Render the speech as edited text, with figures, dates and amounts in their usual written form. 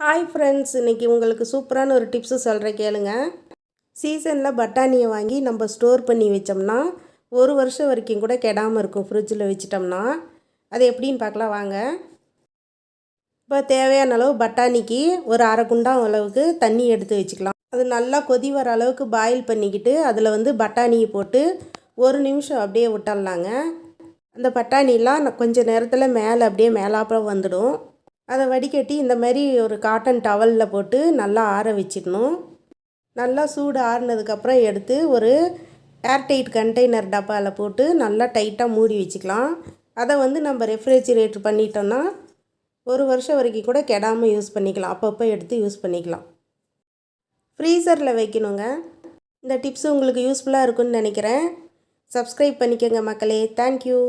Hi friends, இன்றைக்கி உங்களுக்கு சூப்பரான ஒரு டிப்ஸு சொல்கிறேன் கேளுங்க. சீசனில் பட்டாணியை வாங்கி நம்ம ஸ்டோர் பண்ணி வச்சோம்னா ஒரு வருஷம் வரைக்கும் கூட கெடாமல் இருக்கும். ஃப்ரிட்ஜில் வச்சிட்டோம்னா அது எப்படின்னு பார்க்கலாம் வாங்க. இப்போ தேவையான அளவு பட்டாணிக்கு ஒரு அரை குண்டான் அளவுக்கு தண்ணி எடுத்து வச்சுக்கலாம். அது நல்லா கொதி வர அளவுக்கு பாயில் பண்ணிக்கிட்டு அதில் பட்டாணியை போட்டு ஒரு நிமிஷம் அப்படியே விட்டுடலாங்க. அந்த பட்டாணிலாம் கொஞ்சம் நேரத்தில் மேலே அப்படியே மேலாப்பில் வந்துடும். அதை வடிகட்டி இந்த மாதிரி ஒரு காட்டன் டவலில் போட்டு நல்லா ஆற வச்சிடணும். நல்லா சூடு ஆறுனதுக்கப்புறம் எடுத்து ஒரு ஏர்டைட் கண்டெய்னர் டப்பாவில் போட்டு நல்லா டைட்டாக மூடி வச்சுக்கலாம். அதை நம்ம ரெஃப்ரிஜிரேட்டர் பண்ணிட்டோன்னா ஒரு வருஷம் வரைக்கும் கூட கெடாமல் யூஸ் பண்ணிக்கலாம். அப்பப்போ எடுத்து யூஸ் பண்ணிக்கலாம். ஃப்ரீசரில் வைக்கணுங்க. இந்த டிப்ஸ் உங்களுக்கு யூஸ்ஃபுல்லாக இருக்குன்னு நினைக்கிறேன். சப்ஸ்கிரைப் பண்ணிக்கோங்க மக்களே. தேங்க்யூ.